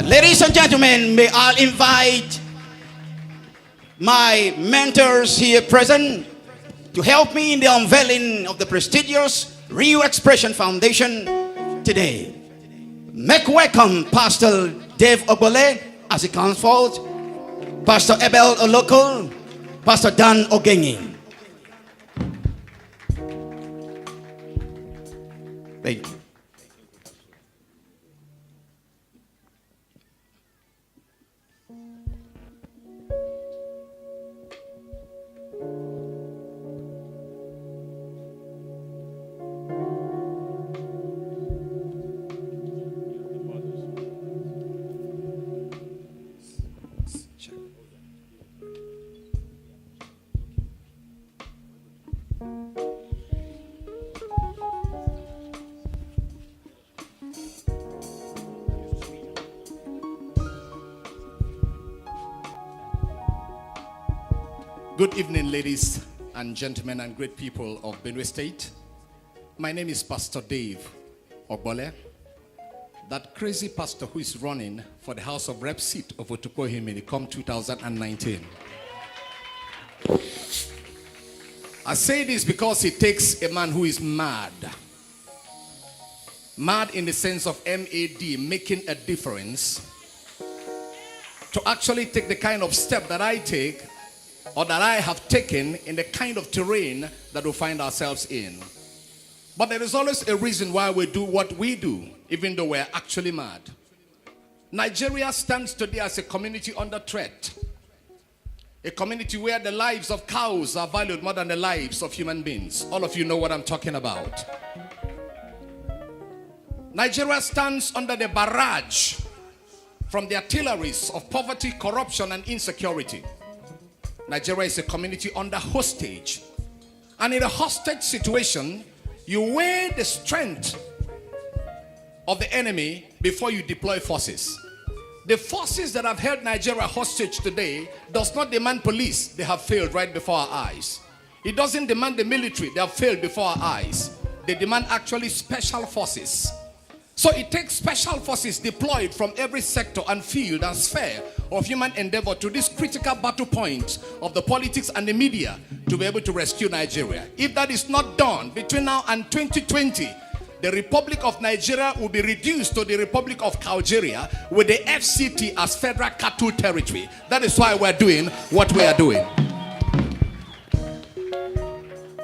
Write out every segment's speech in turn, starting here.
Ladies and gentlemen, may I invite my mentors here present to help me in the unveiling of the prestigious Real Expression Foundation today. Make welcome Pastor Dave Ogbole as he comes forth, Pastor Abel Oloko, Pastor Dan Ogenyi. Thank you. Good evening, ladies and gentlemen and great people of Benue State. My name is Pastor Dave Ogbole, that crazy pastor who is running for the House of Rep seat of Otukohimini come 2019. I say this because it takes a man who is mad. Mad in the sense of M-A-D, making a difference, to actually take the kind of step that I take or that I have taken in the kind of terrain that we find ourselves in. But there is always a reason why we do what we do, even though we're actually mad. Nigeria stands today as a community under threat. A community where the lives of cows are valued more than the lives of human beings. All of you know what I'm talking about. Nigeria stands under the barrage from the artilleries of poverty, corruption, and insecurity. Nigeria is a community under hostage. And in a hostage situation, you weigh the strength of the enemy before you deploy forces. The forces that have held Nigeria hostage today does not demand police. They have failed right before our eyes. It doesn't demand the military. They have failed before our eyes. They demand actually special forces. So it takes special forces deployed from every sector and field and sphere of human endeavor to this critical battle point of the politics and the media to be able to rescue Nigeria. If that is not done between now and 2020, the Republic of Nigeria will be reduced to the Republic of Algeria with the FCT as federal cattle territory. That is why we're doing what we are doing.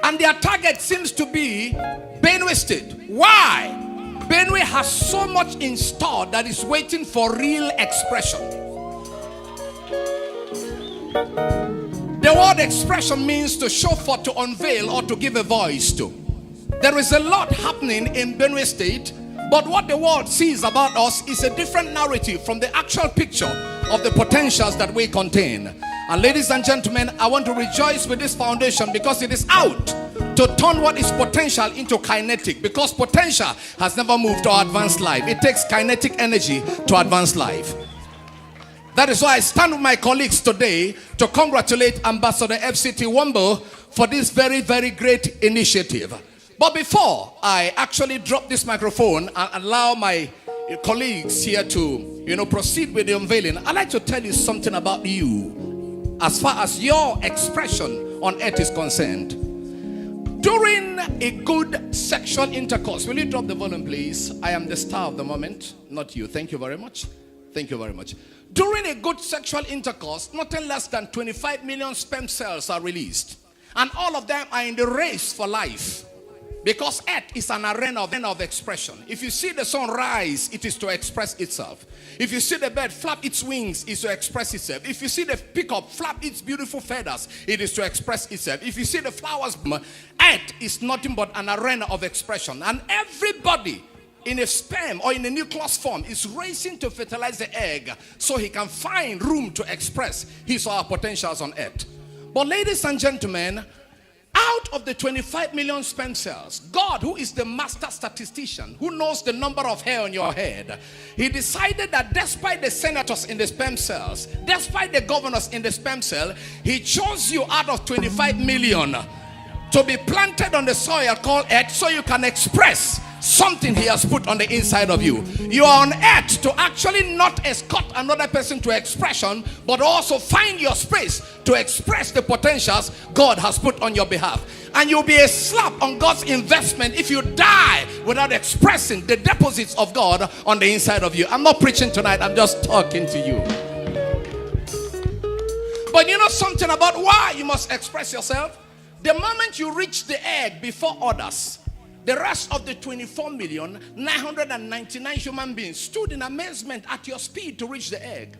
And their target seems to be Benue State. Why? Benue has so much in store that is waiting for real expression. The word expression means to show forth, to unveil, or to give a voice to. There is a lot happening in Benue State, but what the world sees about us is a different narrative from the actual picture of the potentials that we contain. And ladies and gentlemen, I want to rejoice with this foundation because it is out to turn what is potential into kinetic, because potential has never moved to advance life. It takes kinetic energy to advance life. That is why I stand with my colleagues today to congratulate Ambassador FCT Wombo for this very, very great initiative. But before I actually drop this microphone and allow my colleagues here to, proceed with the unveiling, I'd like to tell you something about you as far as your expression on earth is concerned. During a good sexual intercourse, will you drop the volume, please? I am the star of the moment, not you. Thank you very much. Thank you very much. During a good sexual intercourse, nothing less than 25 million sperm cells are released. And all of them are in the race for life. Because earth is an arena of expression. If you see the sun rise, it is to express itself. If you see the bird flap its wings, it is to express itself. If you see the peacock flap its beautiful feathers, it is to express itself. If you see the flowers bloom, earth is nothing but an arena of expression. And everybody in a sperm or in a nucleus form is racing to fertilize the egg so he can find room to express his or her potentials on earth. But ladies and gentlemen, out of the 25 million sperm cells, God, who is the master statistician, who knows the number of hair on your head, he decided that despite the senators in the sperm cells, despite the governors in the sperm cell, he chose you out of 25 million to be planted on the soil called earth so you can express, something he has put on the inside of you. You are on earth to actually not escort another person to expression, but also find your space to express the potentials God has put on your behalf. And you'll be a slap on God's investment if you die without expressing the deposits of God on the inside of you. I'm not preaching tonight, I'm just talking to you. But you know something about why you must express yourself? The moment you reach the egg before others, the rest of the 24,999 human beings stood in amazement at your speed to reach the egg.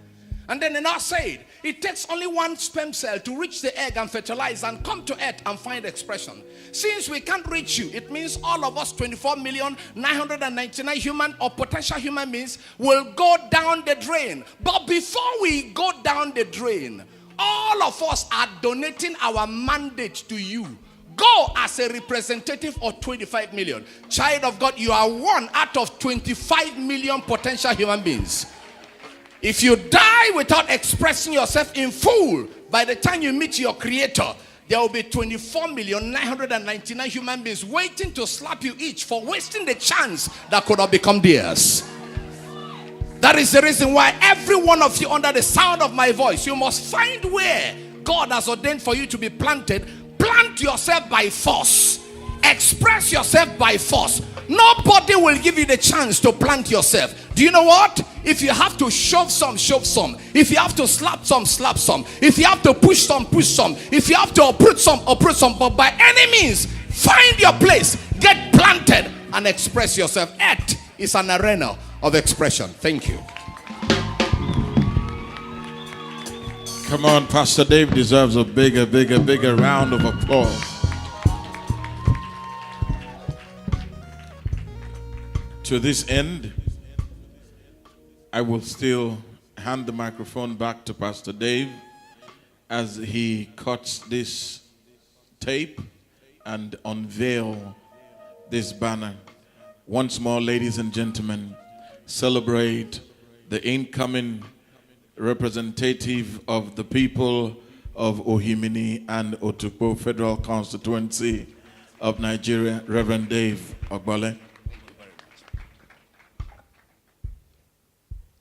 And then they now said, it takes only one sperm cell to reach the egg and fertilize and come to earth and find expression. Since we can't reach you, it means all of us 24,999 human or potential human beings will go down the drain. But before we go down the drain, all of us are donating our mandate to you. Go as a representative of 25 million. Child of God, you are one out of 25 million potential human beings. If you die without expressing yourself in full, by the time you meet your creator, there will be 24,999 human beings waiting to slap you each for wasting the chance that could have become theirs. That is the reason why every one of you under the sound of my voice, you must find where God has ordained for you to be planted. Plant yourself by force. Express yourself by force. Nobody will give you the chance to plant yourself. Do you know what? If you have to shove some, shove some. If you have to slap some, slap some. If you have to push some, push some. If you have to uproot some, uproot some. But by any means, find your place, get planted, and express yourself. Earth is an arena of expression. Thank you. Come on, Pastor Dave deserves a bigger round of applause. To this end, I will still hand the microphone back to Pastor Dave as he cuts this tape and unveil this banner. Once more, ladies and gentlemen, celebrate the incoming representative of the people of Ohimini and Otukpo Federal Constituency of Nigeria, Reverend Dave Ogbole.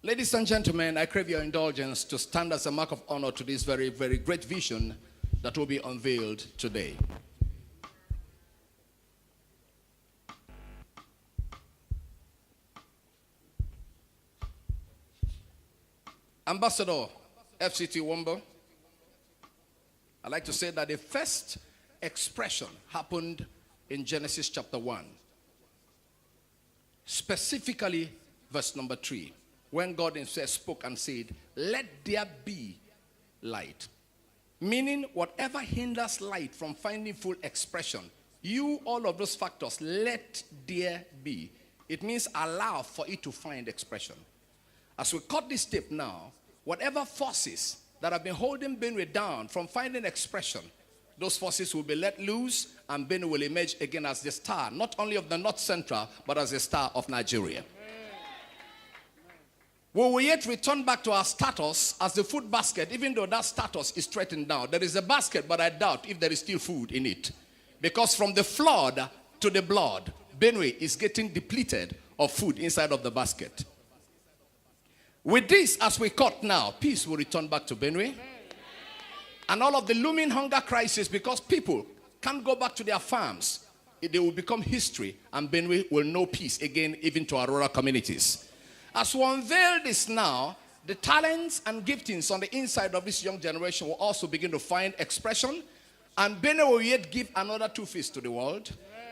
Ladies and gentlemen, I crave your indulgence to stand as a mark of honor to this very, very great vision that will be unveiled today. Ambassador FCT Wombo, I'd like to say that the first expression happened in Genesis chapter 1. Specifically, verse number 3. When God himself spoke and said, let there be light. Meaning, whatever hinders light from finding full expression, all of those factors, let there be. It means allow for it to find expression. As we cut this tape now, whatever forces that have been holding Benue down from finding expression, those forces will be let loose and Benue will emerge again as the star, not only of the North Central, but as the star of Nigeria. We will yet return back to our status as the food basket, even though that status is threatened now. There is a basket, but I doubt if there is still food in it. Because from the flood to the blood, Benue is getting depleted of food inside of the basket. With this, as we cut now, peace will return back to Benue. And all of the looming hunger crisis, because people can't go back to their farms, they will become history, and Benue will know peace again, even to our rural communities. As we unveil this now, the talents and giftings on the inside of this young generation will also begin to find expression. And Benue will yet give another Two-Face to the world.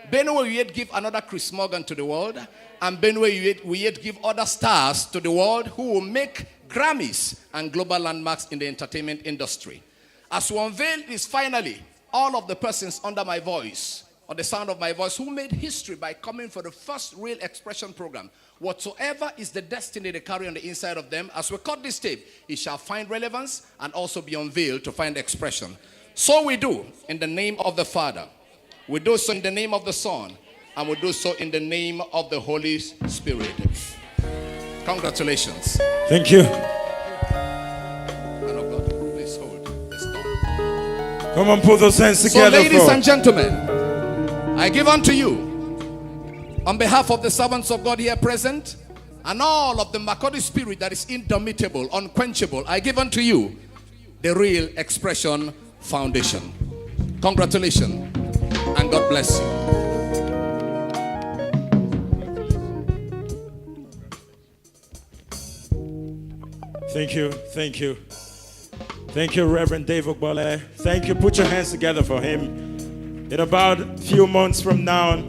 Benue will yet give another Chris Morgan to the world. And Benue will yet give other stars to the world who will make Grammys and global landmarks in the entertainment industry. As we unveil this finally, all of the persons under my voice, or the sound of my voice, who made history by coming for the first real expression program, whatsoever is the destiny they carry on the inside of them, as we cut this tape, it shall find relevance and also be unveiled to find expression. So we do in the name of the Father. We do so in the name of the Son. And we do so in the name of the Holy Spirit. Congratulations. Thank you. Man of God, please hold. Let's go. Come on, put those hands together. So ladies and gentlemen, I give unto you On behalf of the servants of God here present, and all of the Makodi spirit that is indomitable, unquenchable, I give unto you the Real Expression Foundation. Congratulations, and God bless you. Thank you, thank you. Thank you, Reverend Dave Ogbole. Thank you. Put your hands together for him. In about a few months from now,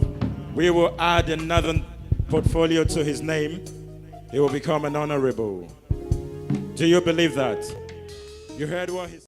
we will add another portfolio to his name. He will become an honorable. Do you believe that? You heard what he said?